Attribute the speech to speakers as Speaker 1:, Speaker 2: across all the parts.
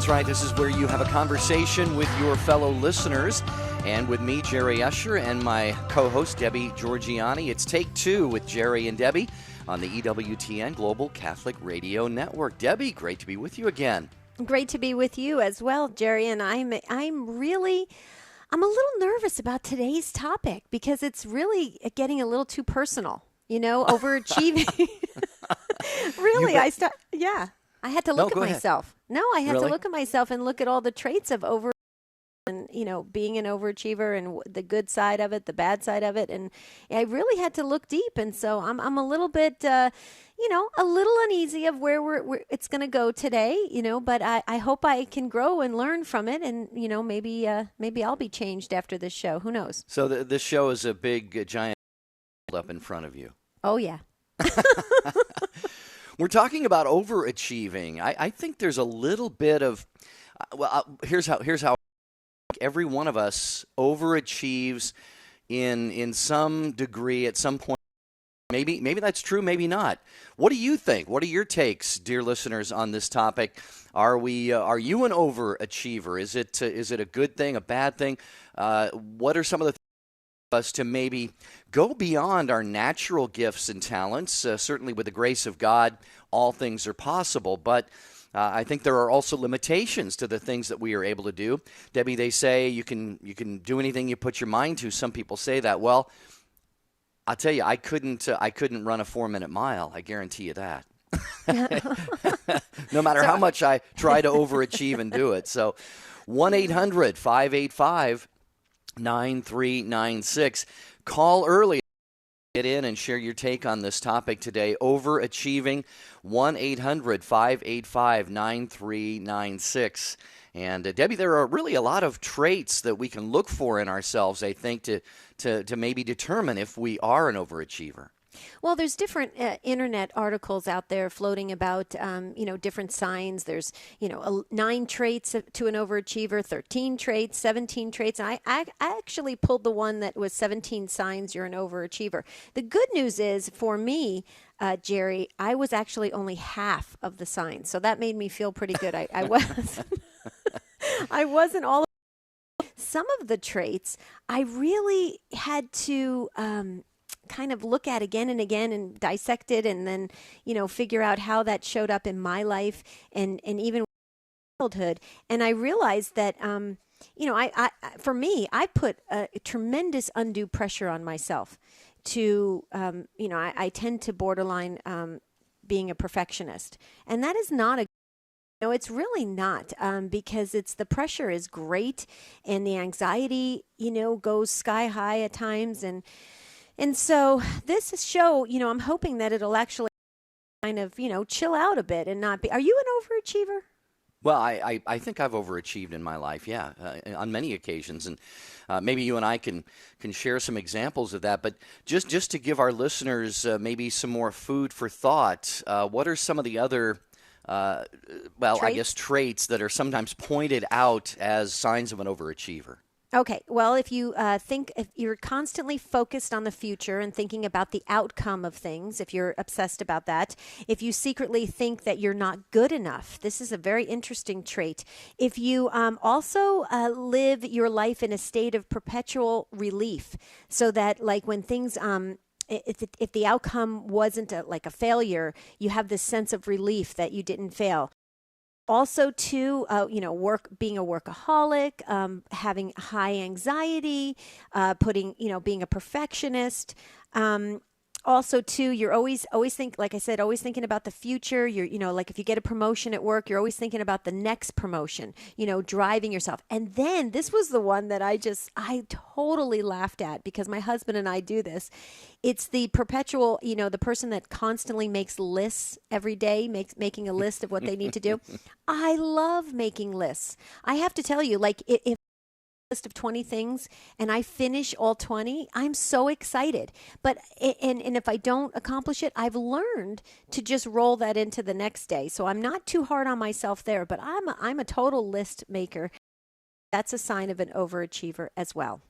Speaker 1: That's right. This is where you have a conversation with your fellow listeners and with me, Jerry Usher, and my co-host, Debbie Georgiani. It's Take Two with Jerry and Debbie on the EWTN Global Catholic Radio Network. Debbie, great to be with you again.
Speaker 2: Great to be with you as well, Jerry. And I'm a little nervous about today's topic because it's really getting a little too personal. You know, overachieving. Really, I had to look at myself. I had to look at myself and look at all the traits of and, you know, being an overachiever and the good side of it, the bad side of it. And I really had to look deep. And so I'm a little bit, a little uneasy of where it's going to go today, but I hope I can grow and learn from it. And, maybe I'll be changed after this show. Who knows?
Speaker 1: So this show is a big, giant up in front of you.
Speaker 2: Oh, yeah.
Speaker 1: We're talking about overachieving. I think there's a little bit of, here's how every one of us overachieves in some degree at some point. Maybe that's true, maybe not. What do you think? What are your takes, dear listeners, on this topic? Are you an overachiever? Is it a good thing, a bad thing? What are some of the us to maybe go beyond our natural gifts and talents? Certainly with the grace of God, all things are possible, but I think there are also limitations to the things that we are able to do. Debbie, they say you can do anything you put your mind to. Some people say that. Well, I'll tell you, I couldn't run a 4-minute mile. I guarantee you that. No matter how much I try to overachieve and do it. So 1-800-585-9396. Call early. Get in and share your take on this topic today. Overachieving. 1-800-585-9396. And Debbie, there are really a lot of traits that we can look for in ourselves, I think, to maybe determine if we are an overachiever.
Speaker 2: Well, there's different internet articles out there floating about, different signs. There's, 9 traits to an overachiever, 13 traits, 17 traits. And I actually pulled the one that was 17 signs you're an overachiever. The good news is for me, Jerry, I was actually only half of the signs. So that made me feel pretty good. I wasn't all. Some of the traits I really had to kind of look at again and again and dissect it and then, figure out how that showed up in my life and even childhood. And I realized that, for me, I put a tremendous undue pressure on myself to, I tend to borderline being a perfectionist. And that is not a No, it's really not, because the pressure is great and the anxiety, goes sky high at times. And so this show, I'm hoping that it'll actually kind of, chill out a bit and not be. Are you an overachiever?
Speaker 1: Well, I think I've overachieved in my life, on many occasions. And maybe you and I can share some examples of that. But just to give our listeners maybe some more food for thought, what are some of the other traits that are sometimes pointed out as signs of an overachiever?
Speaker 2: Okay. Well, if you're constantly focused on the future and thinking about the outcome of things, if you're obsessed about that, if you secretly think that you're not good enough, this is a very interesting trait. If you also live your life in a state of perpetual relief, so that like when things if the outcome wasn't like a failure, you have this sense of relief that you didn't fail. Also, too, being a workaholic, having high anxiety, being a perfectionist. Also, too, you're always thinking about the future. You're, like if you get a promotion at work, you're always thinking about the next promotion, driving yourself. And then this was the one that I totally laughed at because my husband and I do this. It's the perpetual, the person that constantly makes lists every day, making a list of what they need to do. I love making lists. I have to tell you, like if list of 20 things and I finish all 20, I'm so excited. But and if I don't accomplish it, I've learned to just roll that into the next day. So I'm not too hard on myself there, but I'm a total list maker. That's a sign of an overachiever as well.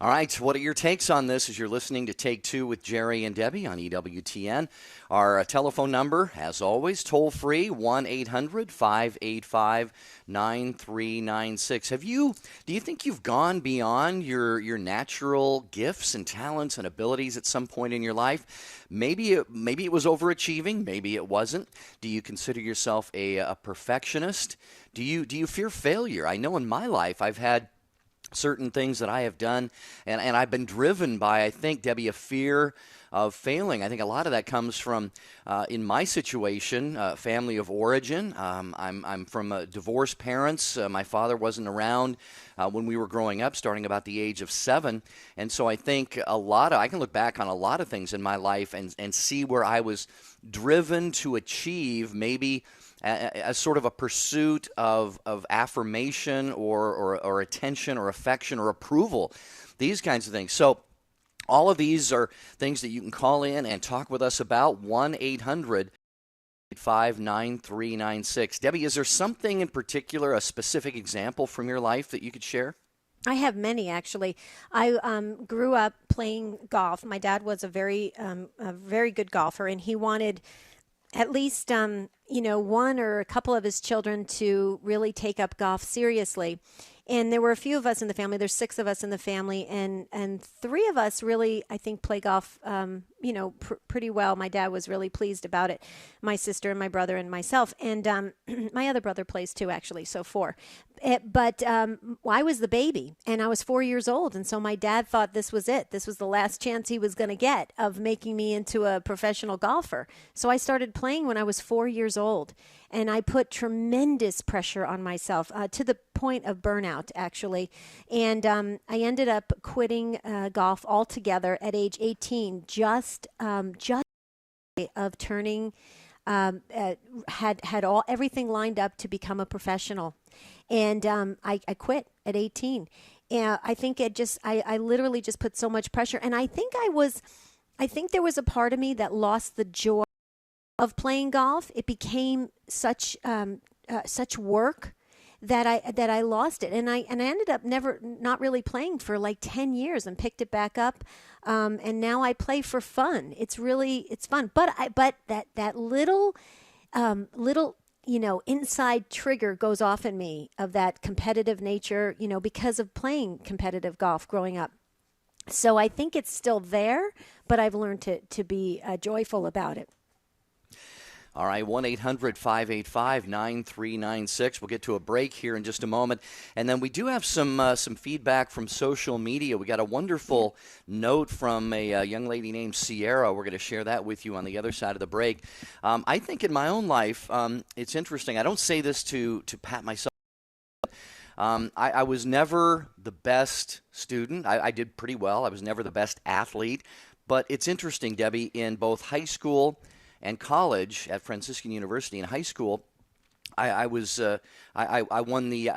Speaker 1: All right, what are your takes on this as you're listening to Take Two with Jerry and Debbie on EWTN? Our telephone number, as always, toll free, 1-800-585-9396. Do you think you've gone beyond your natural gifts and talents and abilities at some point in your life? Maybe it was overachieving, maybe it wasn't. Do you consider yourself a perfectionist? Do you fear failure? I know in my life I've had certain things that I have done, and I've been driven by, I think, Debbie, a fear of failing. I think a lot of that comes from, in my situation, family of origin. I'm from divorced parents. My father wasn't around when we were growing up, starting about the age of 7. And so I think I can look back on a lot of things in my life and see where I was driven to achieve maybe as sort of a pursuit of affirmation or attention or affection or approval, these kinds of things. So all of these are things that you can call in and talk with us about, 1-800-585-9396. Debbie, is there something in particular, a specific example from your life that you could share?
Speaker 2: I have many, actually. I grew up playing golf. My dad was a very good golfer, and he wanted at least one or a couple of his children to really take up golf seriously. And there were a few of us in the family. There's 6 of us in the family, and 3 of us really, I think, play golf, pretty well. My dad was really pleased about it. My sister and my brother and myself, and my other brother plays too, actually. So 4. But I was the baby, and I was 4 years old, and so my dad thought this was it. This was the last chance he was going to get of making me into a professional golfer. So I started playing when I was 4 years old, and I put tremendous pressure on myself to the point of burnout, actually. And I ended up quitting golf altogether at age 18, just of turning, had everything lined up to become a professional. And I quit at 18. And I think I literally just put so much pressure. And I think there was a part of me that lost the joy of playing golf. It became such work that I lost it, and I ended up not really playing for like 10 years, and picked it back up, and now I play for fun. It's fun, but that little inside trigger goes off in me of that competitive nature, because of playing competitive golf growing up. So I think it's still there, but I've learned to be joyful about it.
Speaker 1: All right, 1-800-585-9396. We'll get to a break here in just a moment. And then we do have some feedback from social media. We got a wonderful note from a young lady named Sierra. We're going to share that with you on the other side of the break. I think in my own life, it's interesting. I don't say this to pat myself. I was never the best student. I did pretty well. I was never the best athlete. But it's interesting, Debbie, in both high school and college at Franciscan University. In high school, I won the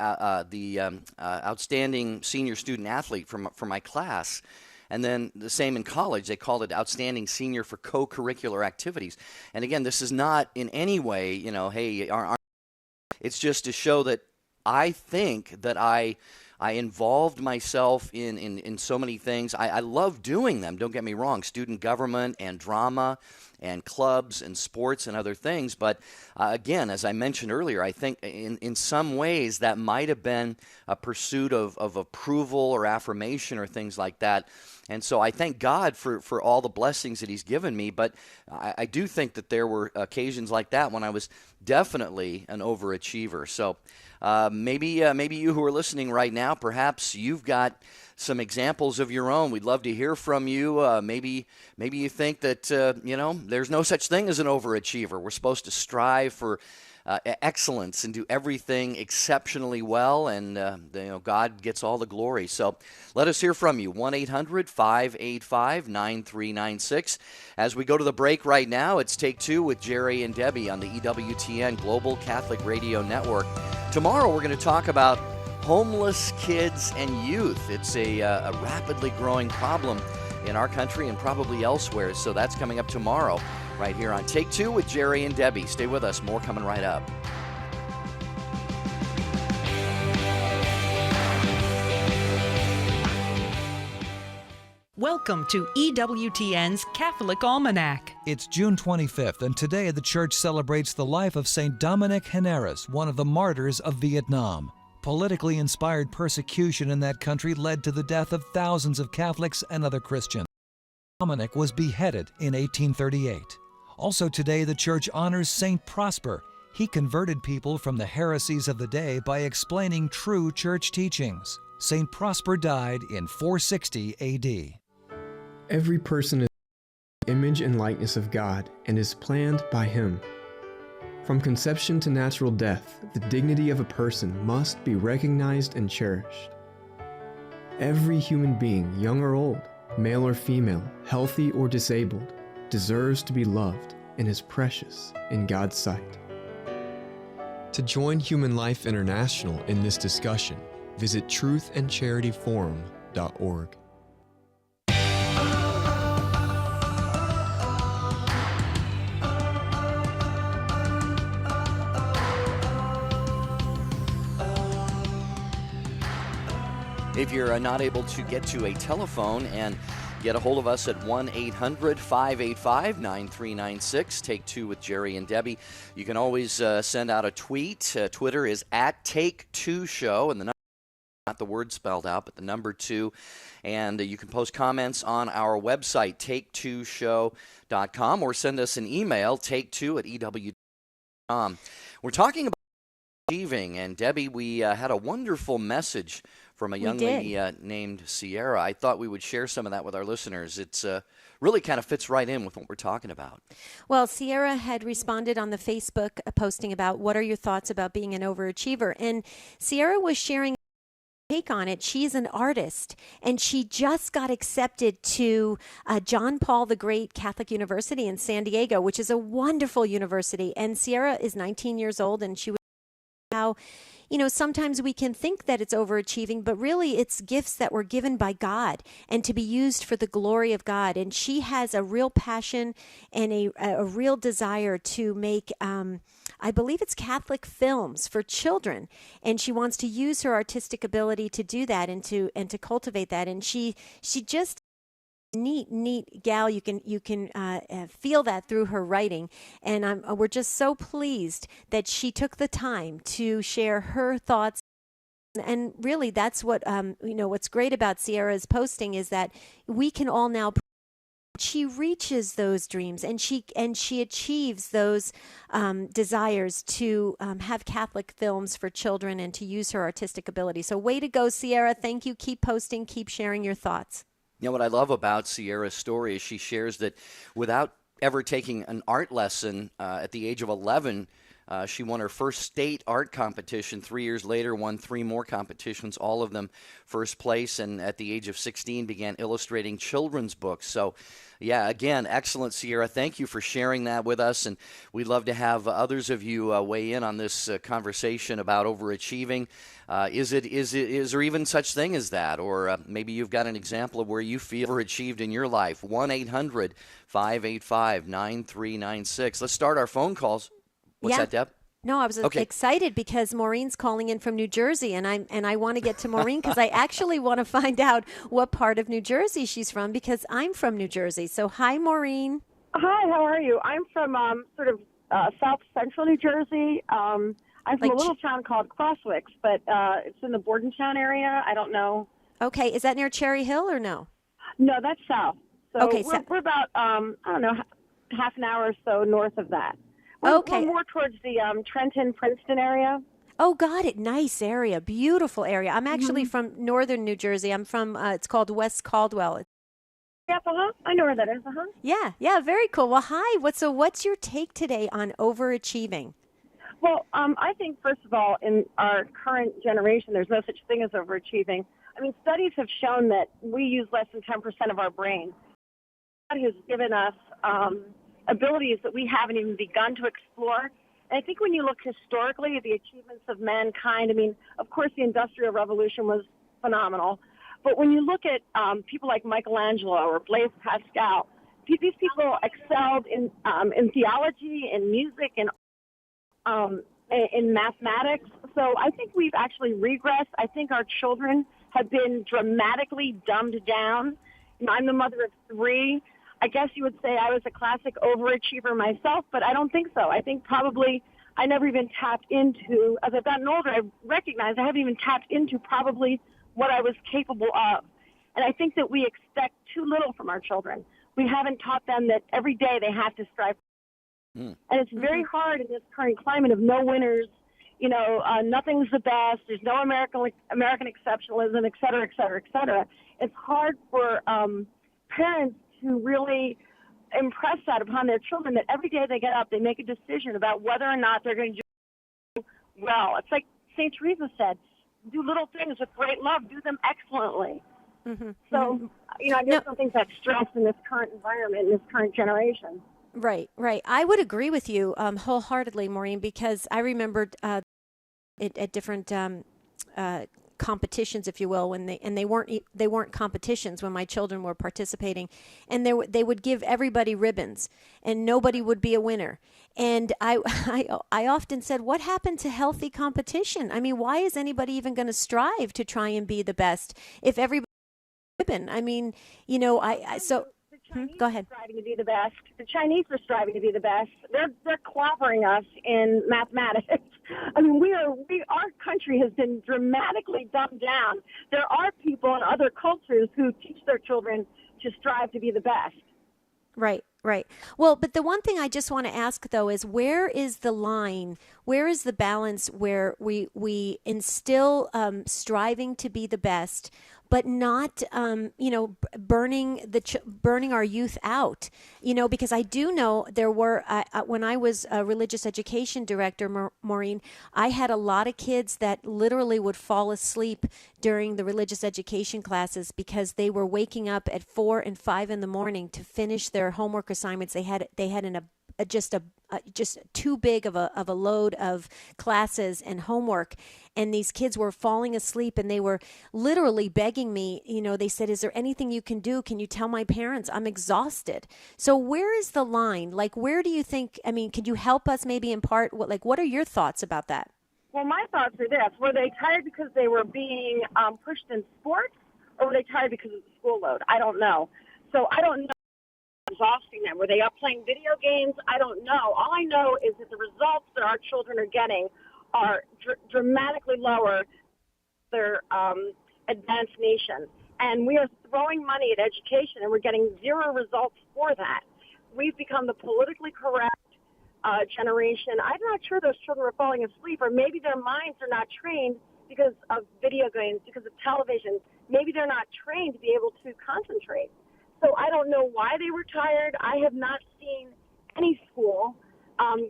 Speaker 1: outstanding senior student athlete for my class, and then the same in college. They called it outstanding senior for co-curricular activities. And again, this is not in any way, hey, it's just to show that I think that I involved myself in so many things. I love doing them, don't get me wrong, student government and drama and clubs and sports and other things. But again, as I mentioned earlier, I think in some ways that might have been a pursuit of approval or affirmation or things like that. And so I thank God for all the blessings that he's given me. But I do think that there were occasions like that when I was definitely an overachiever. So maybe you who are listening right now, perhaps you've got some examples of your own. We'd love to hear from you. Maybe you think that, there's no such thing as an overachiever. We're supposed to strive for excellence and do everything exceptionally well, and God gets all the glory. So let us hear from you, 1-800-585-9396. As we go to the break right now, it's Take Two with Jerry and Debbie on the EWTN Global Catholic Radio Network. Tomorrow we're going to talk about homeless kids and youth. It's a rapidly growing problem in our country and probably elsewhere, so that's coming up tomorrow right here on Take Two with Jerry and Debbie. Stay with us. More coming right up.
Speaker 3: Welcome to EWTN's Catholic Almanac.
Speaker 4: It's June 25th, and today the church celebrates the life of St. Dominic Heneres, one of the martyrs of Vietnam. Politically inspired persecution in that country led to the death of thousands of Catholics and other Christians. Dominic was beheaded in 1838. Also today, the church honors St. Prosper. He converted people from the heresies of the day by explaining true church teachings. St. Prosper died in 460 A.D.
Speaker 5: Every person is the image and likeness of God and is planned by Him. From conception to natural death, the dignity of a person must be recognized and cherished. Every human being, young or old, male or female, healthy or disabled, deserves to be loved and is precious in God's sight. To join Human Life International in this discussion, visit truthandcharityforum.org.
Speaker 1: If you're not able to get to a telephone and get a hold of us at 1-800-585-9396, Take Two with Jerry and Debbie. You can always send out a tweet. Twitter is at Take2Show, and the number, not the word spelled out, but the number 2. And you can post comments on our website, take2show.com, or send us an email, take2@EWTN.com. We're talking about achieving, and Debbie, we had a wonderful message from a young lady named Sierra. I thought we would share some of that with our listeners. It's really kind of fits right in with what we're talking about.
Speaker 2: Well, Sierra had responded on the Facebook posting about what are your thoughts about being an overachiever. And Sierra was sharing a take on it. She's an artist, and she just got accepted to John Paul the Great Catholic University in San Diego, which is a wonderful university. And Sierra is 19 years old, and she was how, sometimes we can think that it's overachieving, but really it's gifts that were given by God and to be used for the glory of God. And she has a real passion and a real desire to make, I believe it's Catholic films for children. And she wants to use her artistic ability to do that and to cultivate that. And she just neat gal. You can feel that through her writing, and we're just so pleased that she took the time to share her thoughts. And really, that's what what's great about Sierra's posting is that we can all now. She reaches those dreams, and she achieves those desires to have Catholic films for children and to use her artistic ability. So, way to go, Sierra! Thank you. Keep posting. Keep sharing your thoughts.
Speaker 1: What I love about Sierra's story is she shares that without ever taking an art lesson at the age of 11, she won her first state art competition. 3 years later, won 3 more competitions, all of them first place, and at the age of 16 began illustrating children's books. So, yeah, again, excellent, Sierra. Thank you for sharing that with us, and we'd love to have others of you weigh in on this conversation about overachieving. Is there even such thing as that? Or maybe you've got an example of where you feel overachieved in your life. 1-800-585-9396. Let's start our phone calls. What's that, Deb?
Speaker 2: No, I was excited because Maureen's calling in from New Jersey, and I want to get to Maureen because I actually want to find out what part of New Jersey she's from because I'm from New Jersey. So, hi, Maureen.
Speaker 6: Hi, how are you? I'm from sort of south central New Jersey. I'm from a little town called Crosswicks, but it's in the Bordentown area. I don't know.
Speaker 2: Okay, is that near Cherry Hill or no?
Speaker 6: No, that's south. So
Speaker 2: okay,
Speaker 6: we're about half an hour or so north of that. We're more towards the Trenton, Princeton area.
Speaker 2: Oh, got it. Nice area. Beautiful area. I'm actually from northern New Jersey. I'm from, it's called West Caldwell.
Speaker 6: Yeah, I know where that is.
Speaker 2: Yeah, very cool. Well, hi. What's your take today on overachieving?
Speaker 6: Well, I think, first of all, in our current generation, there's no such thing as overachieving. I mean, studies have shown that we use less than 10% of our brain. God has given us abilities that we haven't even begun to explore. And I think when you look historically at the achievements of mankind, I mean, of course, the Industrial Revolution was phenomenal. But when you look at people like Michelangelo or Blaise Pascal, these people excelled in theology, in music, and in mathematics. So I think we've actually regressed. I think our children have been dramatically dumbed down I'm the mother of 3. I guess you would say I was a classic overachiever myself, but I don't think so. I think probably I never even tapped into, as I've gotten older, I recognize I haven't even tapped into probably what I was capable of. And I think that we expect too little from our children. We haven't taught them that every day they have to strive. And it's very hard in this current climate of no winners, nothing's the best, there's no American exceptionalism, et cetera, et cetera, et cetera. It's hard for parents to really impress that upon their children, that every day they get up, they make a decision about whether or not they're going to do well. It's like St. Teresa said, do little things with great love, do them excellently. So, I just don't think that's stressed in this current environment, in this current generation.
Speaker 2: Right. I would agree with you wholeheartedly, Maureen, because I remembered at different competitions, if you will, when they weren't competitions when my children were participating, and they would give everybody ribbons, and nobody would be a winner. And I often said, what happened to healthy competition? I mean, why is anybody even going to strive to try and be the best if everybody ribbon? I mean, go ahead.
Speaker 6: Striving to be the best. The Chinese are striving to be the best. They're clobbering us in mathematics. I mean, our country has been dramatically dumbed down. There are people in other cultures who teach their children to strive to be the best.
Speaker 2: Right. Well, but the one thing I just want to ask, though, is where is the line? Where is the balance where we instill striving to be the best, but not, burning our youth out? Because I do know there were, when I was a religious education director, Maureen, I had a lot of kids that literally would fall asleep during the religious education classes because they were waking up at 4 and 5 in the morning to finish their homework assignments. They had just too big of a load of classes and homework, and these kids were falling asleep, and they were literally begging me. They said, "Is there anything you can do? Can you tell my parents I'm exhausted?" So where is the line? Like, where do you think? I mean, could you help us maybe impart what are your thoughts about that?
Speaker 6: Well, my thoughts are this: were they tired because they were being pushed in sports, or were they tired because of the school load? I don't know. So I don't know. Exhausting them. Were they up playing video games? I don't know. All I know is that the results that our children are getting are dramatically lower than their advanced nation. And we are throwing money at education, and we're getting zero results for that. We've become the politically correct generation. I'm not sure those children are falling asleep, or maybe their minds are not trained because of video games, because of television. Maybe they're not trained to be able to concentrate. So I don't know why they were tired. I have not seen any school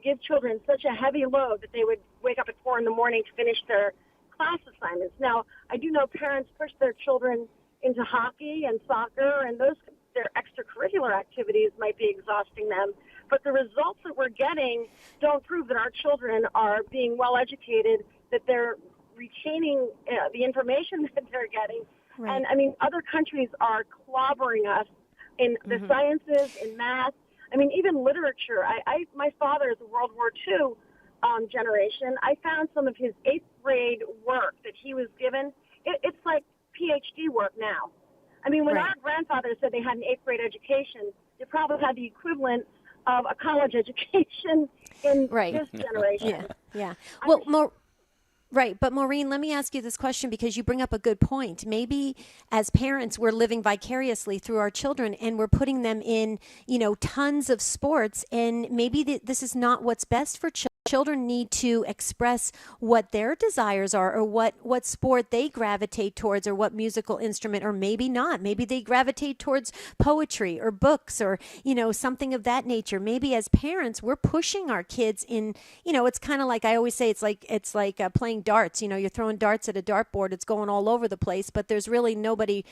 Speaker 6: give children such a heavy load that they would wake up at 4 in the morning to finish their class assignments. Now, I do know parents push their children into hockey and soccer, and their extracurricular activities might be exhausting them. But the results that we're getting don't prove that our children are being well educated, that they're retaining the information that they're getting. Right. And, I mean, other countries are clobbering us in the sciences, in math. I mean, even literature. My father is a World War II generation. I found some of his 8th grade work that he was given. It's like PhD work now. I mean, when our grandfathers said they had an 8th grade education, they probably had the equivalent of a college education in this generation.
Speaker 2: Yeah. Well, Right. But Maureen, let me ask you this question, because you bring up a good point. Maybe as parents, we're living vicariously through our children, and we're putting them in, tons of sports. And maybe this is not what's best for children. Children need to express what their desires are, or what sport they gravitate towards, or what musical instrument, or maybe not. Maybe they gravitate towards poetry or books, or, something of that nature. Maybe as parents, we're pushing our kids in, it's kind of like, I always say, it's like playing darts. You're throwing darts at a dartboard. It's going all over the place, but there's really nobody,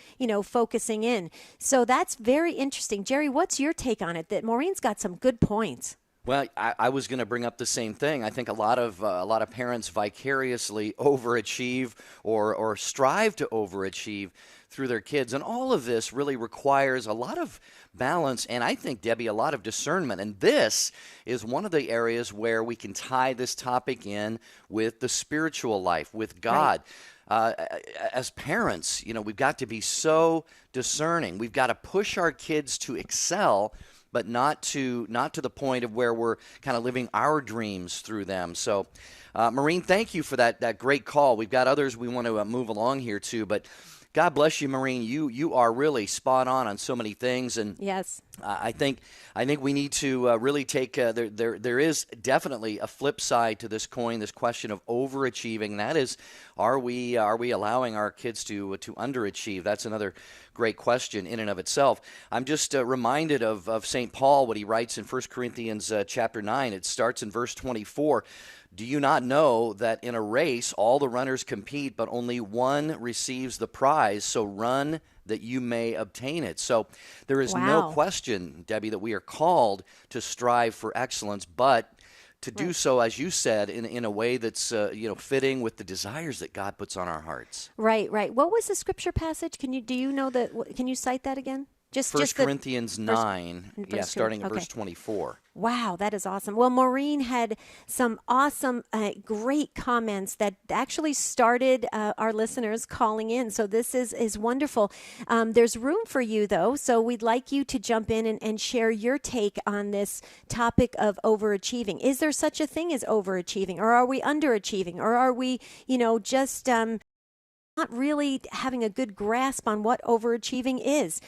Speaker 2: focusing in. So that's very interesting. Jerry, what's your take on it? That Maureen's got some good points.
Speaker 1: Well, I was going to bring up the same thing. I think a lot of parents vicariously overachieve or strive to overachieve through their kids, and all of this really requires a lot of balance, and I think, Debbie, a lot of discernment. And this is one of the areas where we can tie this topic in with the spiritual life, with God. As parents, we've got to be so discerning. We've got to push our kids to excel, but not to the point of where we're kind of living our dreams through them. So, Maureen, thank you for that great call. We've got others we want to move along here too, but God bless you, Maureen. You are really spot on so many things, and
Speaker 2: Yes.
Speaker 1: I think we need to really take there is definitely a flip side to this coin, this question of overachieving. That is, are we allowing our kids to underachieve? That's another great question in and of itself. I'm just reminded of St. Paul, what he writes in 1 Corinthians chapter 9. It starts in verse 24. Do you not know that in a race all the runners compete, but only one receives the prize? So run that you may obtain it. So there is no question, Debbie, that we are called to strive for excellence, but to do so, as you said, in a way that's fitting with the desires that God puts on our hearts.
Speaker 2: Right. What was the scripture passage? Can you cite that again?
Speaker 1: 1 Corinthians 9, starting at verse 24.
Speaker 2: Wow, that is awesome. Well, Maureen had some awesome, great comments that actually started our listeners calling in. So this is wonderful. There's room for you, though. So we'd like you to jump in and share your take on this topic of overachieving. Is there such a thing as overachieving? Or are we underachieving? Or are we, just not really having a good grasp on what overachieving is?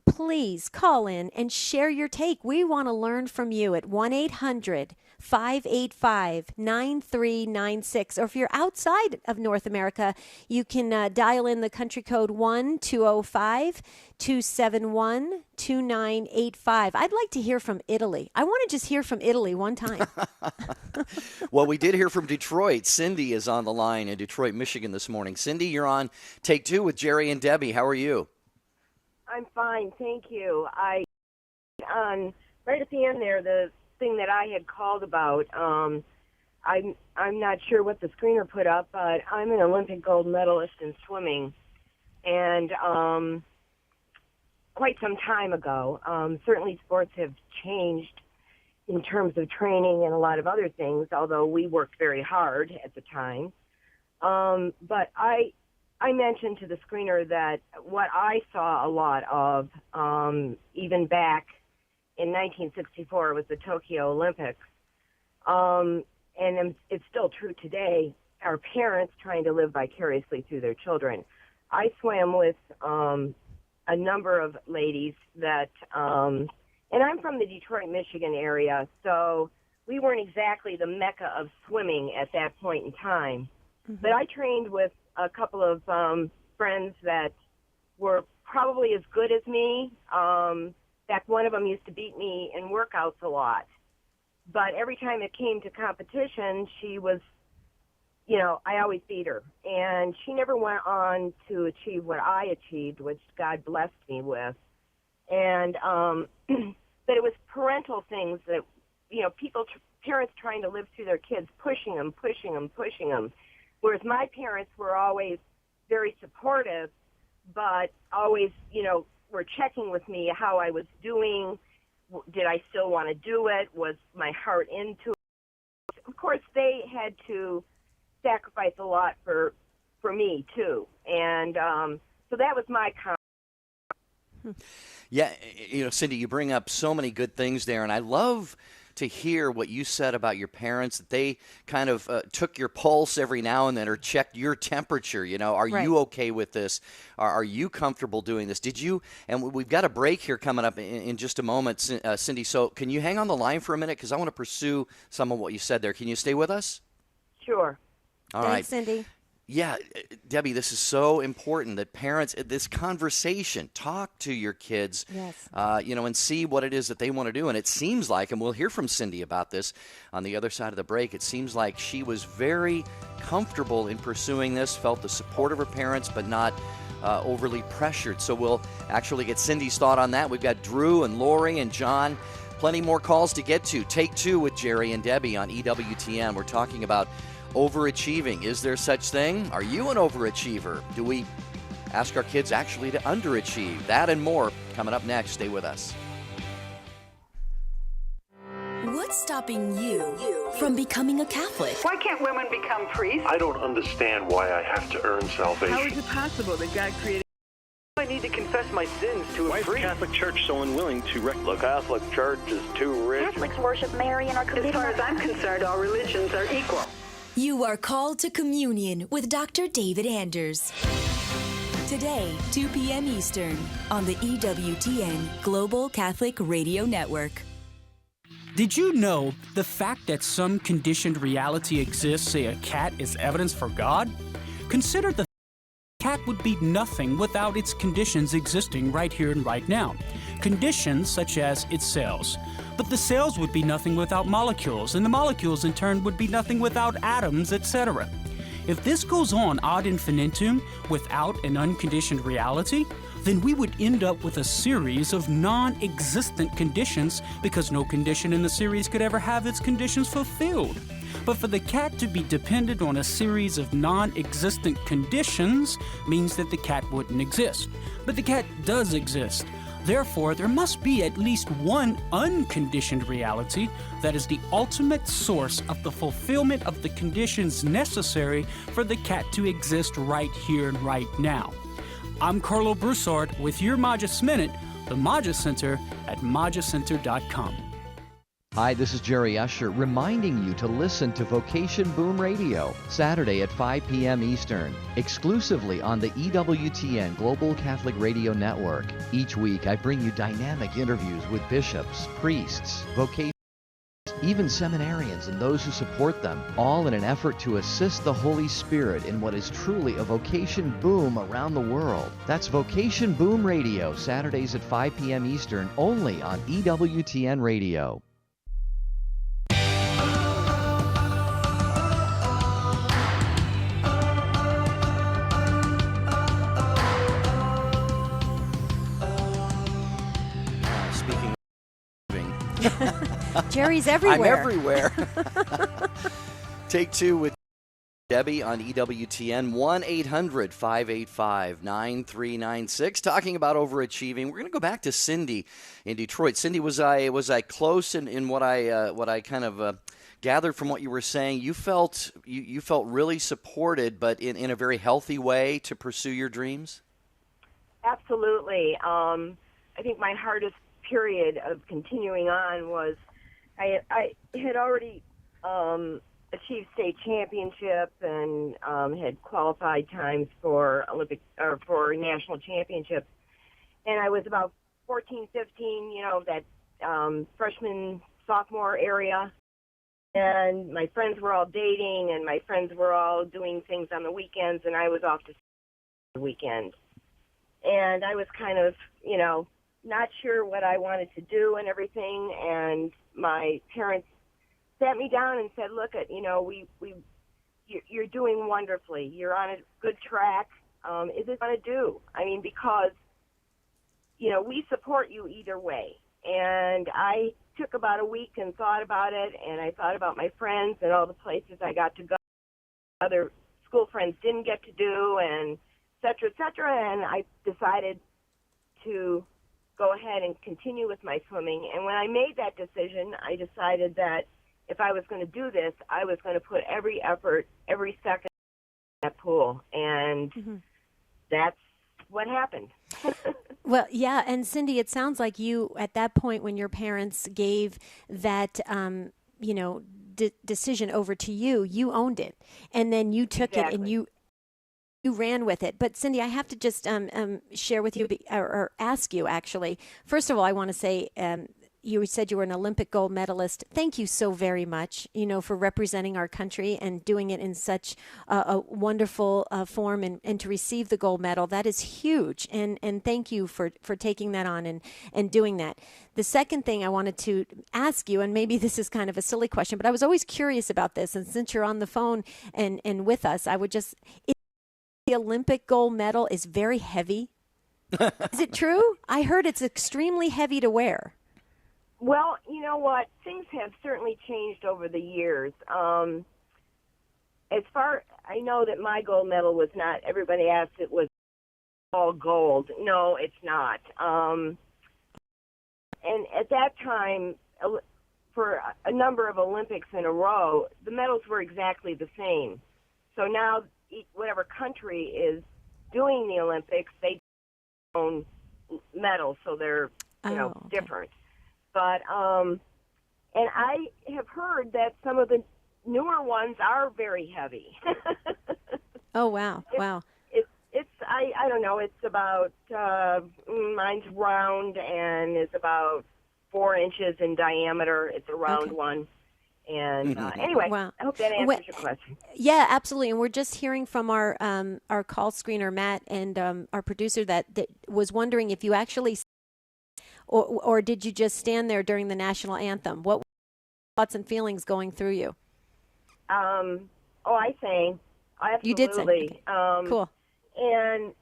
Speaker 2: Please call in and share your take. We want to learn from you at 1-800-585-9396. Or if you're outside of North America, you can dial in the country code 1-205-271-2985. I'd like to hear from Italy. I want to just hear from Italy one time.
Speaker 1: Well, we did hear from Detroit. Cindy is on the line in Detroit, Michigan this morning. Cindy, you're on Take Two with Jerry and Debbie. How are you?
Speaker 7: I'm fine, thank you. Right at the end there, the thing that I had called about, I'm not sure what the screener put up, but I'm an Olympic gold medalist in swimming, and quite some time ago. Certainly sports have changed in terms of training and a lot of other things, although we worked very hard at the time. But I mentioned to the screener that what I saw a lot of, even back in 1964, was the Tokyo Olympics. And it's still true today, are parents trying to live vicariously through their children. I swam with a number of ladies that, and I'm from the Detroit, Michigan area, so we weren't exactly the mecca of swimming at that point in time. Mm-hmm. But I trained with a couple of friends that were probably as good as me. In fact, one of them used to beat me in workouts a lot. But every time it came to competition, she was, I always beat her. And she never went on to achieve what I achieved, which God blessed me with. And but it was parental things that, parents trying to live through their kids, pushing them. Whereas my parents were always very supportive, but always, were checking with me how I was doing. Did I still want to do it? Was my heart into it? Of course, they had to sacrifice a lot for me, too. And so that was my comment.
Speaker 1: Yeah, Cindy, you bring up so many good things there, and I love to hear what you said about your parents, that they kind of took your pulse every now and then or checked your temperature. Are you okay with this? Are you comfortable doing this? Did you? And we've got a break here coming up in just a moment, Cindy. So can you hang on the line for a minute? Because I want to pursue some of what you said there. Can you stay with us?
Speaker 7: Sure.
Speaker 1: All right.
Speaker 2: Thanks, Cindy.
Speaker 1: Yeah, Debbie, this is so important that parents, this conversation, talk to your kids,
Speaker 2: yes.
Speaker 1: And see what it is that they want to do. And it seems like, and we'll hear from Cindy about this on the other side of the break, it seems like she was very comfortable in pursuing this, felt the support of her parents, but not overly pressured. So we'll actually get Cindy's thought on that. We've got Drew and Lori and John Plenty more calls to get to. Take two with Jerry and Debbie on EWTN. We're talking about overachieving. Is there such thing? Are you an overachiever? Do we ask our kids actually to underachieve? That and more coming up next. Stay with us.
Speaker 8: What's stopping you from becoming a Catholic?
Speaker 9: Why can't women become priests?
Speaker 10: I don't understand why I have to earn salvation.
Speaker 9: How is it possible that God created? I need to confess my sins to a priest.
Speaker 10: Why is the Catholic Church so unwilling to The Catholic Church is too rich.
Speaker 11: Catholics worship Mary and are committed.
Speaker 9: As far as I'm concerned, all religions are equal.
Speaker 8: You are called to communion with Dr. David Anders. Today, 2 p.m. Eastern, on the EWTN Global Catholic Radio Network.
Speaker 12: Did you know the fact that some conditioned reality exists, say a cat, is evidence for God? Consider the cat would be nothing without its conditions existing right here and right now. Conditions such as its cells. But the cells would be nothing without molecules, and the molecules in turn would be nothing without atoms, etc. If this goes on ad infinitum without an unconditioned reality, then we would end up with a series of non-existent conditions because no condition in the series could ever have its conditions fulfilled. But for the cat to be dependent on a series of non-existent conditions means that the cat wouldn't exist. But the cat does exist. Therefore, there must be at least one unconditioned reality that is the ultimate source of the fulfillment of the conditions necessary for the cat to exist right here and right now. I'm Carlo Broussard with your Magis Minute, the Magis Center at magicenter.com.
Speaker 13: Hi, this is Jerry Usher reminding you to listen to Vocation Boom Radio, Saturday at 5 p.m. Eastern, exclusively on the EWTN Global Catholic Radio Network. Each week, I bring you dynamic interviews with bishops, priests, vocation, even seminarians and those who support them, all in an effort to assist the Holy Spirit in what is truly a vocation boom around the world. That's Vocation Boom Radio, Saturdays at 5 p.m. Eastern, only on EWTN Radio.
Speaker 2: Jerry's everywhere.
Speaker 1: I'm everywhere. Take two with Debbie on EWTN, 1-800-585-9396. Talking about overachieving. We're going to go back to Cindy in Detroit. Cindy, was I close in what I kind of gathered from what you were saying? You felt really supported, but in a very healthy way to pursue your dreams?
Speaker 7: Absolutely. I think my hardest period of continuing on was I had already achieved state championship and had qualified times for Olympic or for national championships, and I was about 14, 15, that freshman, sophomore area, and my friends were all dating, and my friends were all doing things on the weekends, and I was off to the weekend, and I was kind of, not sure what I wanted to do and everything, and my parents sat me down and said, look, you're doing wonderfully. You're on a good track. Is it going to do? I mean, because, we support you either way. And I took about a week and thought about it, and I thought about my friends and all the places I got to go, other school friends didn't get to do, and et cetera, and I decided to go ahead and continue with my swimming. And when I made that decision, I decided that if I was going to do this, I was going to put every effort, every second in that pool. And that's what happened.
Speaker 2: Well, yeah. And Cindy, it sounds like you, at that point when your parents gave that, decision over to you, you owned it. And then you took it and you ran with it. But Cindy, I have to just share with you or ask you, actually. First of all, I want to say you said you were an Olympic gold medalist. Thank you so very much, for representing our country and doing it in such a wonderful form and to receive the gold medal. That is huge. And thank you for taking that on and doing that. The second thing I wanted to ask you, and maybe this is kind of a silly question, but I was always curious about this. And since you're on the phone and with us, I would just... The Olympic gold medal is very heavy. Is it true? I heard it's extremely heavy to wear.
Speaker 7: Well, you know what? Things have certainly changed over the years. As far I know that my gold medal was not, everybody asked it was all gold. No, it's not. And at that time, for a number of Olympics in a row, the medals were exactly the same. So now, whatever country is doing the Olympics, they own medals, so they're different. But and I have heard that some of the newer ones are very heavy.
Speaker 2: Oh wow! Wow.
Speaker 7: It's I don't know. It's about mine's round and is about 4 inches in diameter. It's a round one. And anyway,
Speaker 2: wow.
Speaker 7: I hope that answers your question.
Speaker 2: Yeah, absolutely. And we're just hearing from our call screener Matt and our producer that was wondering if you actually, or did you just stand there during the national anthem? What were your thoughts and feelings going through you?
Speaker 7: I sang. Absolutely.
Speaker 2: You did sing. Okay. Cool.
Speaker 7: And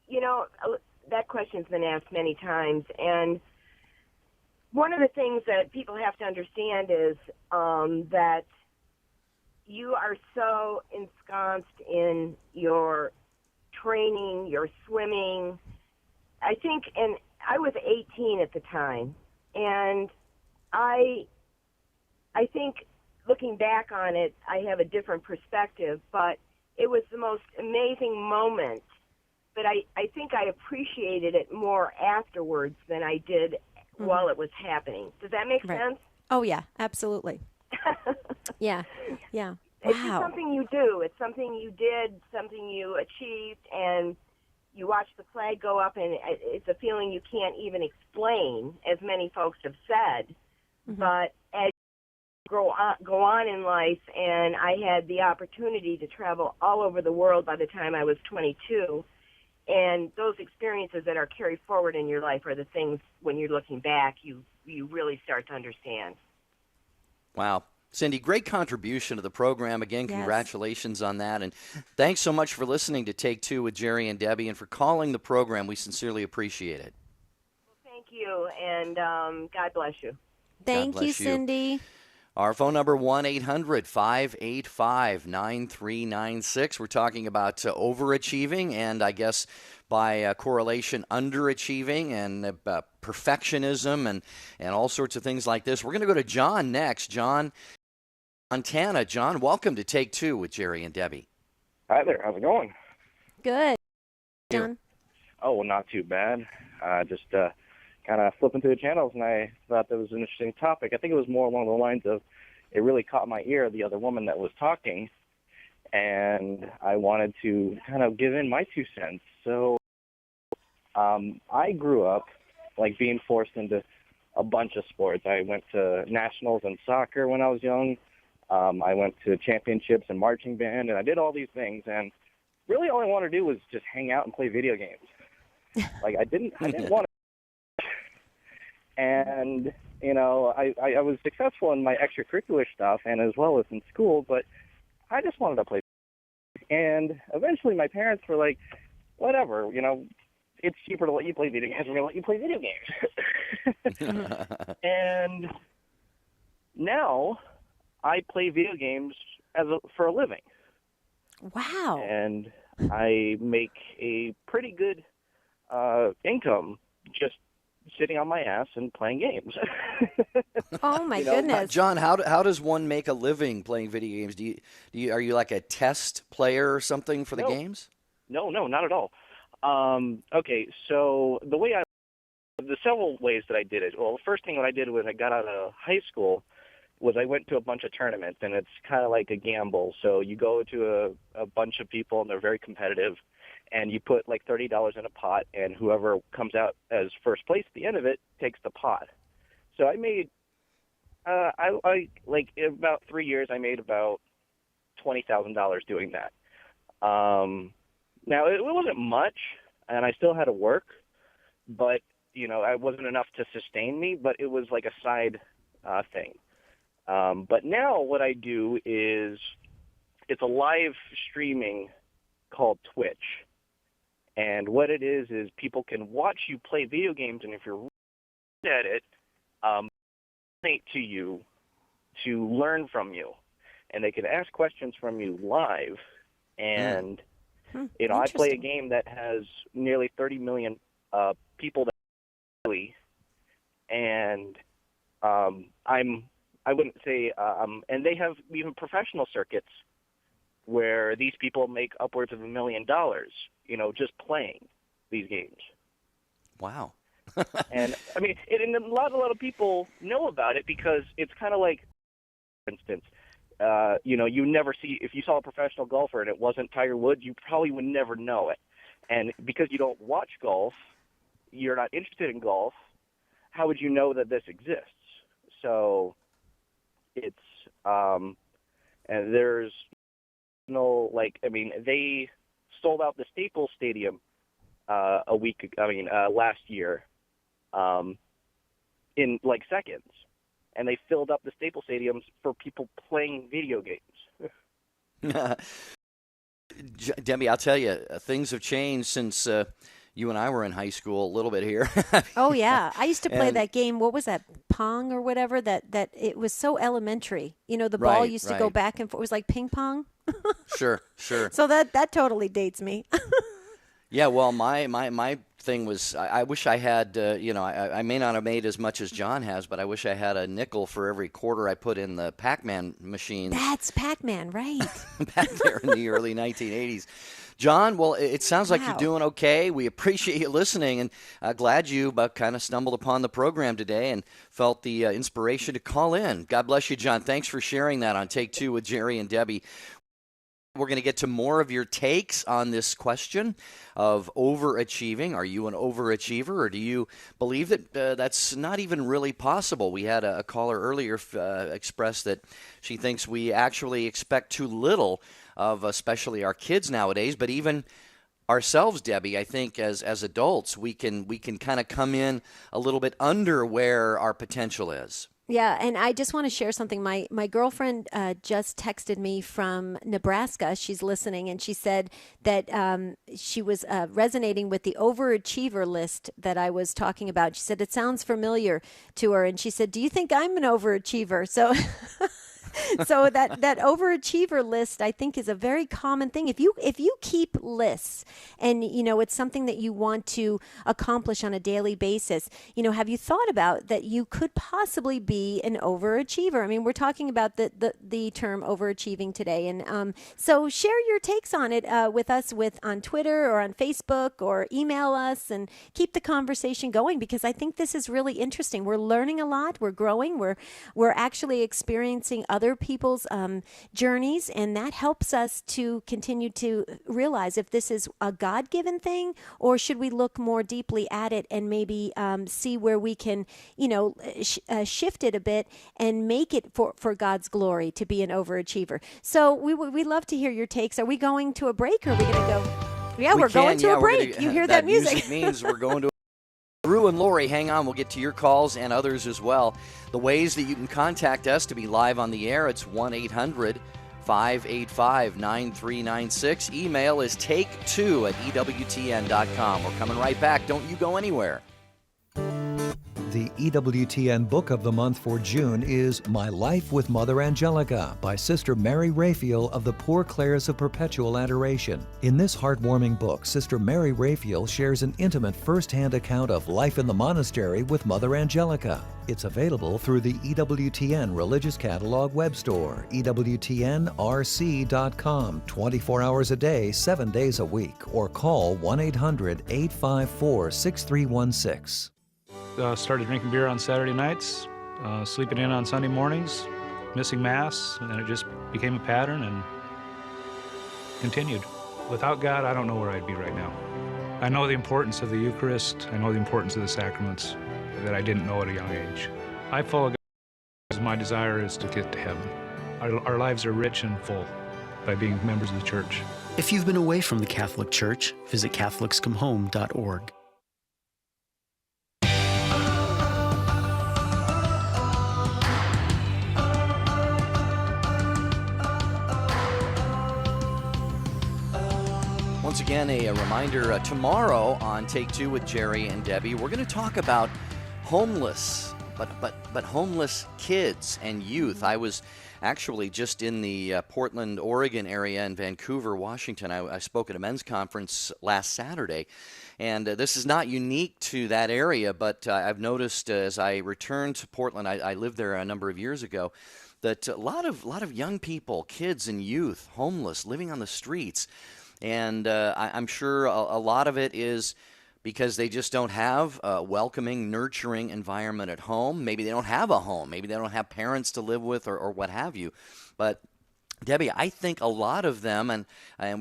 Speaker 7: you know, that question's been asked many times, and one of the things that people have to understand is that you are so ensconced in your training, your swimming. I think, and I was 18 at the time, and I think looking back on it, I have a different perspective, but it was the most amazing moment. But I think I appreciated it more afterwards than I did while it was happening. Does that make sense?
Speaker 2: Oh, yeah, absolutely. Yeah. Wow.
Speaker 7: It's just something you do. It's something you did, something you achieved, and you watch the flag go up, and it's a feeling you can't even explain, as many folks have said. But as you go on in life, and I had the opportunity to travel all over the world by the time I was 22, and those experiences that are carried forward in your life are the things, when you're looking back, you really start to understand.
Speaker 1: Wow. Cindy, great contribution to the program. Again, congratulations on that. And thanks so much for listening to Take Two with Jerry and Debbie and for calling the program. We sincerely appreciate it.
Speaker 7: Well, thank you, and God bless you.
Speaker 2: Thank you, Cindy.
Speaker 1: Our phone number, 1-800-585-9396. We're talking about overachieving and, I guess, by correlation, underachieving and perfectionism and all sorts of things like this. We're going to go to John next. John, Montana. John, welcome to Take Two with Jerry and Debbie.
Speaker 11: Hi there. How's it going?
Speaker 2: Good. John?
Speaker 11: Oh, well, not too bad. Just kind of flipping through the channels, and I thought that was an interesting topic. I think it was more along the lines of, it really caught my ear, the other woman that was talking, and I wanted to kind of give in my 2 cents. So I grew up like being forced into a bunch of sports. I went to nationals in soccer when I was young. I went to championships in marching band, and I did all these things, and really all I wanted to do was just hang out and play video games. Like I didn't want to. And, you know, I was successful in my extracurricular stuff and as well as in school, but I just wanted to play. And eventually my parents were like, whatever, you know, it's cheaper to let you play video games. We're going to let you play video games. And now I play video games for a living.
Speaker 2: Wow.
Speaker 11: And I make a pretty good income just sitting on my ass and playing games.
Speaker 2: Oh my goodness,
Speaker 1: John! How does one make a living playing video games? Are you like a test player or something for the games?
Speaker 11: No, not at all. Okay, so the several ways that I did it. Well, the first thing that I did when I got out of high school was I went to a bunch of tournaments, and it's kind of like a gamble. So you go to a bunch of people, and they're very competitive. And you put like $30 in a pot, and whoever comes out as first place at the end of it takes the pot. So I made, I like in about 3 years, I made about $20,000 doing that. Now it wasn't much, and I still had to work, but you know, it wasn't enough to sustain me. But it was like a side thing. But now what I do is it's a live streaming called Twitch. And what it is people can watch you play video games, and if you're good at it, to you to learn from you, and they can ask questions from you live. And I play a game that has nearly 30 million people that play, and I wouldn't say, and they have even professional circuits where these people make upwards of $1 million, just playing these games.
Speaker 1: Wow.
Speaker 11: And I mean, and a lot of people know about it because it's kind of like, for instance, you never see, if you saw a professional golfer and it wasn't Tiger Woods, you probably would never know it. And because you don't watch golf, you're not interested in golf, how would you know that this exists? So it's, and there's they sold out the Staples Stadium last year in seconds. And they filled up the Staples Stadiums for people playing video games.
Speaker 1: Debbie, I'll tell you, things have changed since you and I were in high school a little bit here.
Speaker 2: Oh, yeah. I used to play that game. What was that? Pong or whatever? That it was so elementary. The ball used to go back and forth. It was like ping pong.
Speaker 1: Sure.
Speaker 2: So that totally dates me.
Speaker 1: Yeah, well, my thing was, I wish I had, I may not have made as much as John has, but I wish I had a nickel for every quarter I put in the Pac-Man machines.
Speaker 2: That's Pac-Man, right?
Speaker 1: Back there in the early 1980s. John, well, it sounds like you're doing okay. We appreciate you listening, and glad you kind of stumbled upon the program today and felt the inspiration to call in. God bless you, John. Thanks for sharing that on Take Two with Jerry and Debbie. We're going to get to more of your takes on this question of overachieving. Are you an overachiever, or do you believe that that's not even really possible? We had a caller earlier express that she thinks we actually expect too little of especially our kids nowadays, but even ourselves, Debbie, I think as adults, we can kind of come in a little bit under where our potential is.
Speaker 2: Yeah, and I just want to share something. My girlfriend just texted me from Nebraska. She's listening, and she said that she was resonating with the overachiever list that I was talking about. She said it sounds familiar to her, and she said, "Do you think I'm an overachiever?" So So that overachiever list, I think, is a very common thing. If you keep lists and, it's something that you want to accomplish on a daily basis, have you thought about that you could possibly be an overachiever? I mean, we're talking about the term overachieving today. And so share your takes on it with us on Twitter or on Facebook, or email us and keep the conversation going, because I think this is really interesting. We're learning a lot. We're growing. We're actually experiencing other people's journeys, and that helps us to continue to realize if this is a God-given thing, or should we look more deeply at it and maybe see where we can, shift it a bit and make it for God's glory to be an overachiever. So we love to hear your takes. Are we going to a break, or are we going to go? Yeah, we're going to a break. You hear that music?
Speaker 1: Music means we're going to. Drew and Lori, hang on. We'll get to your calls and others as well. The ways that you can contact us to be live on the air, it's 1-800-585-9396. Email is take2@ewtn.com. We're coming right back. Don't you go anywhere.
Speaker 4: The EWTN Book of the Month for June is My Life with Mother Angelica by Sister Mary Raphael of the Poor Clares of Perpetual Adoration. In this heartwarming book, Sister Mary Raphael shares an intimate first-hand account of life in the monastery with Mother Angelica. It's available through the EWTN Religious Catalog web store, EWTNRC.com, 24 hours a day, 7 days a week, or call 1-800-854-6316.
Speaker 14: Started drinking beer on Saturday nights, sleeping in on Sunday mornings, missing Mass, and then it just became a pattern and continued. Without God, I don't know where I'd be right now. I know the importance of the Eucharist. I know the importance of the sacraments that I didn't know at a young age. I follow God because my desire is to get to heaven. Our lives are rich and full by being members of the Church.
Speaker 15: If you've been away from the Catholic Church, visit CatholicsComeHome.org.
Speaker 1: Once again, a reminder, tomorrow on Take Two with Jerry and Debbie, we're going to talk about homeless but homeless kids and youth. I was actually just in the Portland, Oregon area and Vancouver, Washington. I spoke at a men's conference last Saturday, and this is not unique to that area, but I've noticed as I returned to Portland, I lived there a number of years ago, that a lot of young people, kids and youth, homeless, living on the streets, and I'm sure a lot of it is because they just don't have a welcoming, nurturing environment at home. Maybe they don't have a home. Maybe they don't have parents to live with or what have you. But Debbie, I think a lot of them, and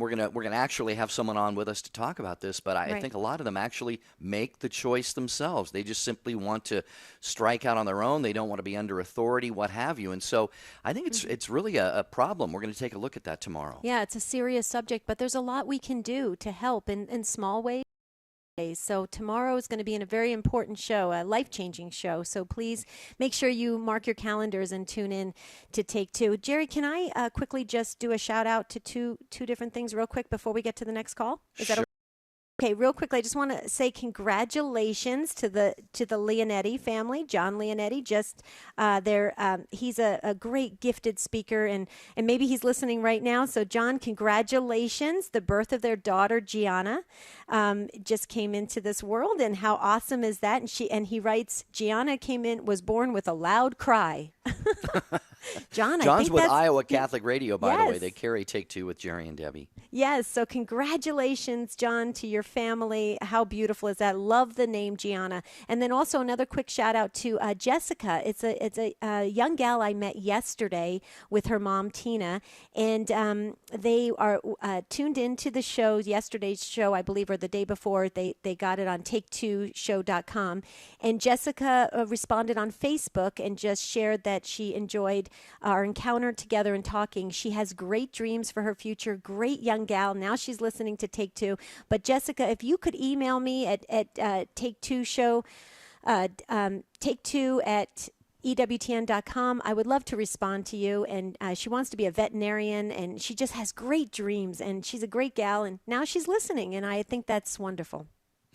Speaker 1: we're gonna actually have someone on with us to talk about this, but I think a lot of them actually make the choice themselves. They just simply want to strike out on their own. They don't want to be under authority, what have you. And so I think it's really a problem. We're going to take a look at that tomorrow.
Speaker 2: Yeah, it's a serious subject, but there's a lot we can do to help in small ways. So tomorrow is going to be a very important show, a life-changing show. So please make sure you mark your calendars and tune in to Take Two. Jerry, can I quickly just do a shout out to two different things real quick before we get to the next call? Is that okay? Okay, real quickly, I just want to say congratulations to the Leonetti family. John Leonetti, he's a great gifted speaker, and maybe he's listening right now. So, John, congratulations! The birth of their daughter Gianna just came into this world, and how awesome is that? And he writes, Gianna was born with a loud cry.
Speaker 1: John's with Iowa Catholic Radio, by the way. They carry Take Two with Jerry and Debbie.
Speaker 2: Yes, so congratulations, John, to your family. How beautiful is that? Love the name Gianna. And then also another quick shout out to Jessica. It's a young gal I met yesterday with her mom, Tina, and they are tuned into the show, yesterday's show, I believe, or the day before. They got it on take2show.com. And Jessica responded on Facebook and just shared that she enjoyed our encounter together and talking. She has great dreams for her future, great young gal. Now she's listening to Take Two. But Jessica, if you could email me at take2show, take2 at EWTN.com, I would love to respond to you. And she wants to be a veterinarian, and she just has great dreams, and she's a great gal, and now she's listening, and I think that's wonderful.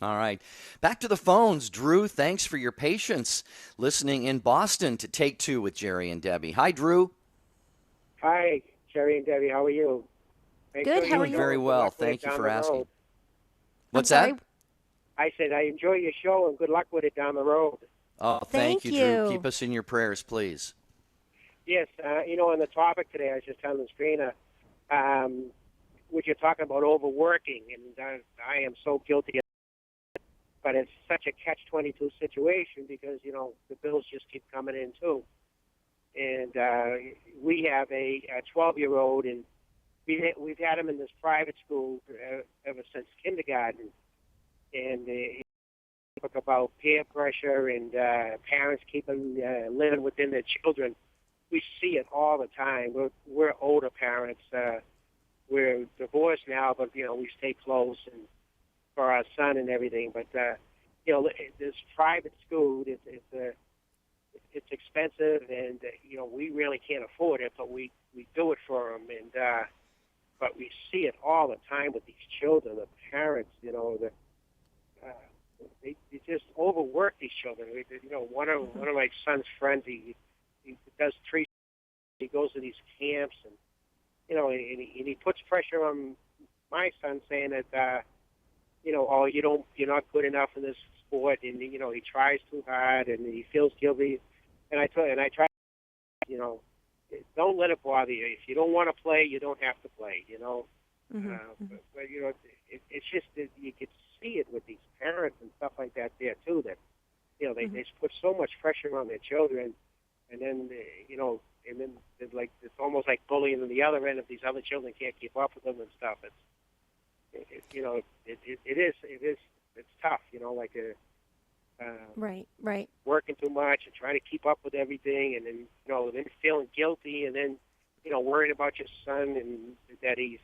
Speaker 1: All right. Back to the phones. Drew, thanks for your patience listening in Boston to Take Two with Jerry and Debbie. Hi, Drew.
Speaker 16: Hi, Jerry and Debbie. How are you?
Speaker 2: Good. How are you?
Speaker 1: Very well. Thank you for asking. What's
Speaker 2: that?
Speaker 16: I said I enjoy your show, and good luck with it down the road.
Speaker 1: Oh, thank you, Drew. Keep us in your prayers, please.
Speaker 16: Yes. On the topic today, I was just telling Strina, what you're talking about overworking, and I am so guilty of it. But it's such a catch-22 situation because, the bills just keep coming in, too. And we have a 12-year-old, and we've had him in this private school ever since kindergarten. And talk about peer pressure and parents keeping living within their children. We see it all the time. We're older parents. We're divorced now, but, we stay close and for our son and everything, but this private school, it's expensive, and we really can't afford it, but we do it for them, and but we see it all the time with these children. The parents, they just overwork these children. One of my son's friends, he does tree. He goes to these camps, and and he puts pressure on my son, saying that. You're not good enough in this sport, and he tries too hard, and he feels guilty. And I try, don't let it bother you. If you don't want to play, you don't have to play. But it's just that you could see it with these parents and stuff like that there too. That they just put so much pressure on their children, and then it's like it's almost like bullying on the other end if these other children can't keep up with them and stuff. It's tough,
Speaker 2: right.
Speaker 16: Working too much and trying to keep up with everything, and then feeling guilty, and then worrying about your son and that he's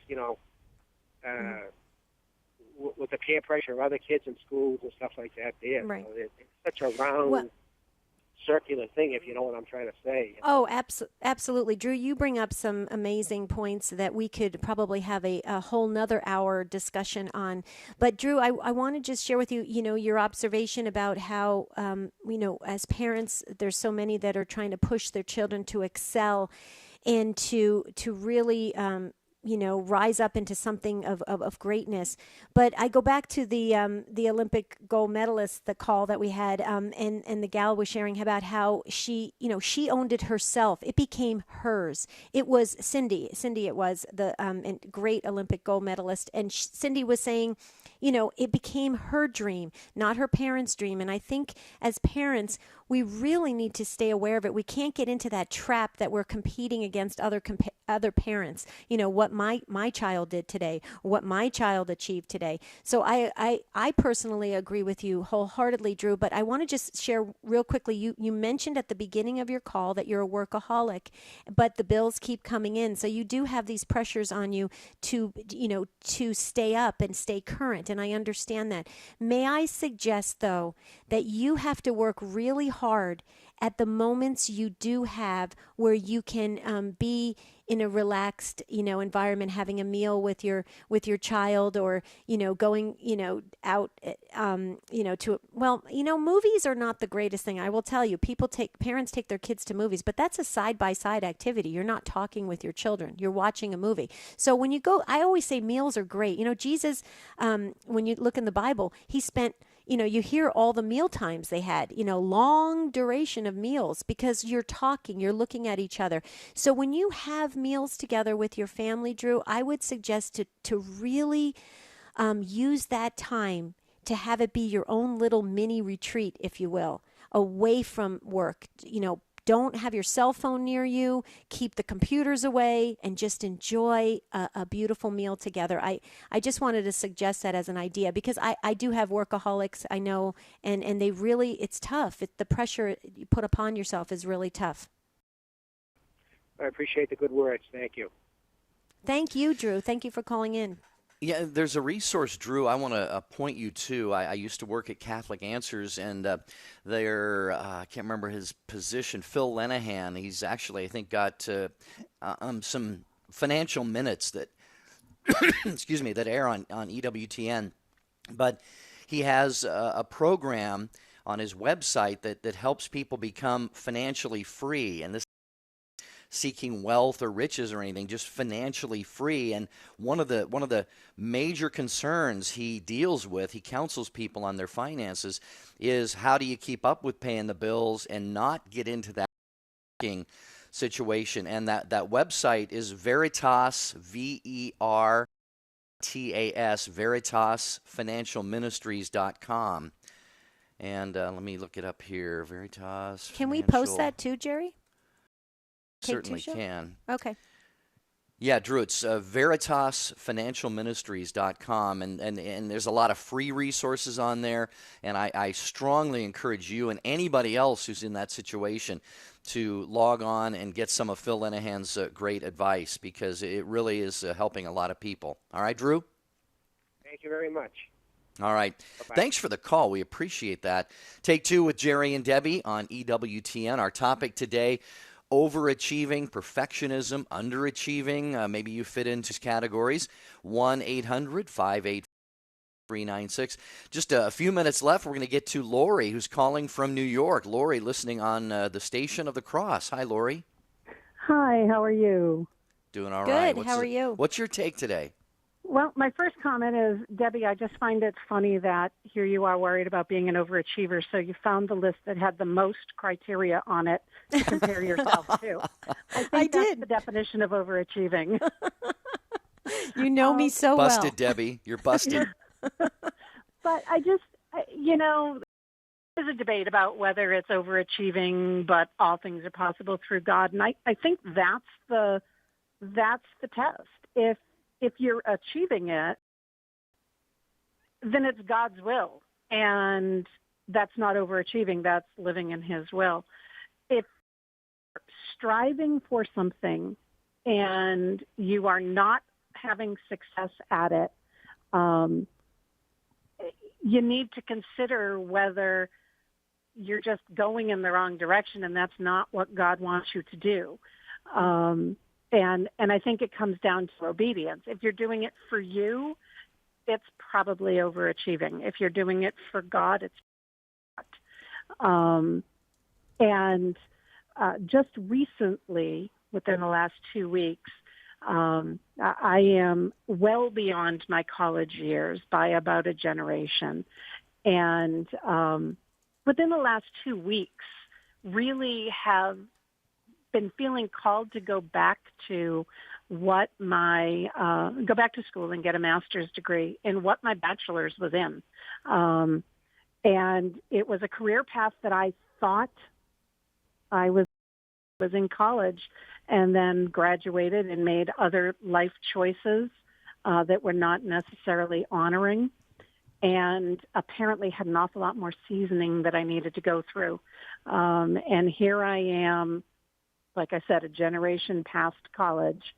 Speaker 16: with the peer pressure of other kids in schools and stuff like that. There,
Speaker 2: right.
Speaker 16: It's such a round circular thing, if you know what I'm trying to say.
Speaker 2: Oh, absolutely. Drew, you bring up some amazing points that we could probably have a whole nother hour discussion on. But Drew, I want to just share with you, your observation about how, as parents, there's so many that are trying to push their children to excel and to really, rise up into something of greatness. But I go back to the Olympic gold medalist, the call that we had, and the gal was sharing about how she owned it herself. It became hers. It was Cindy. It was the great Olympic gold medalist, and Cindy was saying, it became her dream, not her parents' dream. And I think as parents, we really need to stay aware of it. We can't get into that trap that we're competing against other parents. What my child did today, what my child achieved today. So I personally agree with you wholeheartedly, Drew. But I want to just share real quickly. You mentioned at the beginning of your call that you're a workaholic, but the bills keep coming in. So you do have these pressures on you to stay up and stay current. And I understand that. May I suggest, though, that you have to work really hard at the moments you do have where you can be in a relaxed, environment, having a meal with your child, or going, out, movies are not the greatest thing. I will tell you, parents take their kids to movies, but that's a side-by-side activity. You're not talking with your children. You're watching a movie. So when you go, I always say meals are great. Jesus, when you look in the Bible, he spent, you hear all the meal times they had, long duration of meals, because you're talking, you're looking at each other. So when you have meals together with your family, Drew, I would suggest to really use that time to have it be your own little mini retreat, if you will, away from work. Don't have your cell phone near you. Keep the computers away and just enjoy a beautiful meal together. I just wanted to suggest that as an idea, because I do have workaholics, I know, and they really, it's tough. The pressure you put upon yourself is really tough.
Speaker 16: I appreciate the good words. Thank you.
Speaker 2: Thank you, Drew. Thank you for calling in.
Speaker 1: Yeah, there's a resource, Drew, I want to point you to. I used to work at Catholic Answers, and I can't remember his position, Phil Lenahan. He's actually, I think, got some financial minutes that, excuse me, that air on EWTN. But he has a program on his website that helps people become financially free. And this seeking wealth or riches or anything, just financially free. And one of the major concerns he deals with, he counsels people on their finances, is how do you keep up with paying the bills and not get into that situation. And that website is Veritas, Veritas, VeritasFinancialMinistries.com. And let me look it up here. Veritas.
Speaker 2: Can we post that too, Jerry?
Speaker 1: Certainly can.
Speaker 2: Okay.
Speaker 1: Yeah, Drew, it's VeritasFinancialMinistries.com, and there's a lot of free resources on there, and I strongly encourage you and anybody else who's in that situation to log on and get some of Phil Lenahan's great advice, because it really is helping a lot of people. All right, Drew?
Speaker 16: Thank you very much.
Speaker 1: All right. Bye-bye. Thanks for the call. We appreciate that. Take two with Jerry and Debbie on EWTN. Our topic today, overachieving, perfectionism, underachieving. Maybe you fit into these categories. 1-800-583-96. Just a few minutes left. We're going to get to Lori, who's calling from New York. Lori, listening on the station of the Cross. Hi, Lori.
Speaker 17: Hi, how are you?
Speaker 1: Doing all right.
Speaker 2: Good. How are you?
Speaker 1: What's your take today?
Speaker 17: Well, my first comment is, Debbie, I just find it funny that here you are worried about being an overachiever, so you found the list that had the most criteria on it to compare yourself to. I think that's the definition of overachieving.
Speaker 2: You know me so
Speaker 1: busted,
Speaker 2: well.
Speaker 1: Debbie. You're busted.
Speaker 17: But I just, there's a debate about whether it's overachieving, but all things are possible through God. And I think that's the test. If you're achieving it, then it's God's will. And that's not overachieving. That's living in His will. If you're striving for something and you are not having success at it, you need to consider whether you're just going in the wrong direction, and that's not what God wants you to do. And I think it comes down to obedience. If you're doing it for you, it's probably overachieving. If you're doing it for God, it's not. Just recently, within the last 2 weeks, I am well beyond my college years by about a generation. And within the last 2 weeks, really have been feeling called to go back to go back to school and get a master's degree in what my bachelor's was in. And it was a career path that I thought I was in college, and then graduated and made other life choices that were not necessarily honoring, and apparently had an awful lot more seasoning that I needed to go through. And here I am, like I said, a generation past college,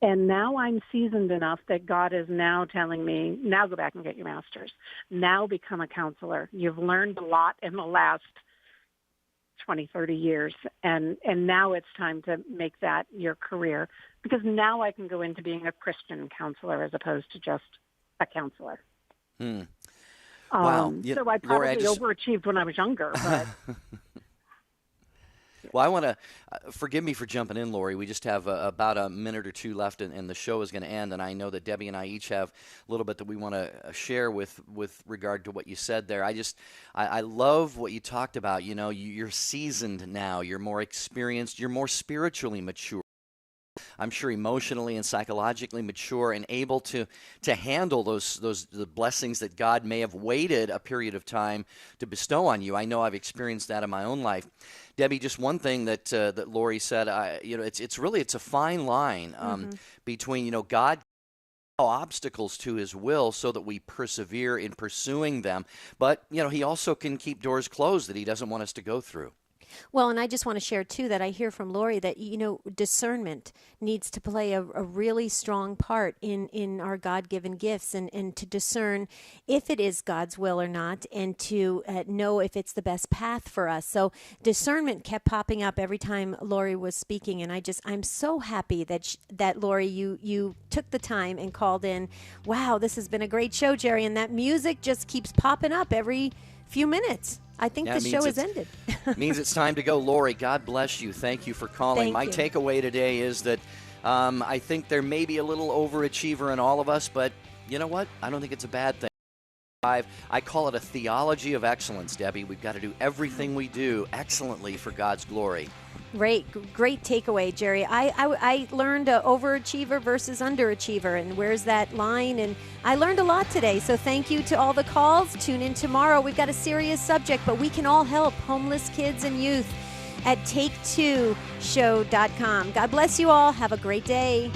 Speaker 17: and now I'm seasoned enough that God is now telling me, now go back and get your master's. Now become a counselor. You've learned a lot in the last 20, 30 years, and now it's time to make that your career, because now I can go into being a Christian counselor as opposed to just a counselor.
Speaker 1: Wow.
Speaker 17: So I probably overachieved when I was younger. But
Speaker 1: Well, I want to forgive me for jumping in, Lori. We just have about a minute or two left, and the show is going to end. And I know that Debbie and I each have a little bit that we want to share with regard to what you said there. I love what you talked about. You know, you're seasoned now. You're more experienced. You're more spiritually mature. I'm sure emotionally and psychologically mature and able to handle the blessings that God may have waited a period of time to bestow on you. I know I've experienced that in my own life. Debbie, just one thing that Lori said, it's a fine line between, God obstacles to his will so that we persevere in pursuing them, but he also can keep doors closed that he doesn't want us to go through.
Speaker 2: Well, and I just want to share, too, that I hear from Lori that, discernment needs to play a really strong part in our God-given gifts, and to discern if it is God's will or not, and to know if it's the best path for us. So discernment kept popping up every time Lori was speaking, and I'm so happy that Lori, you took the time and called in. Wow, this has been a great show, Jerry, and that music just keeps popping up every few minutes. I think the show has ended.
Speaker 1: Means it's time to go. Lori, God bless you. Thank you for calling. My takeaway today is that I think there may be a little overachiever in all of us, but you know what? I don't think it's a bad thing. I call it a theology of excellence, Debbie. We've got to do everything we do excellently for God's glory.
Speaker 2: Great takeaway, Jerry. I learned overachiever versus underachiever, and where's that line? And I learned a lot today, so thank you to all the calls. Tune in tomorrow. We've got a serious subject, but we can all help homeless kids and youth at take2show.com. God bless you all. Have a great day.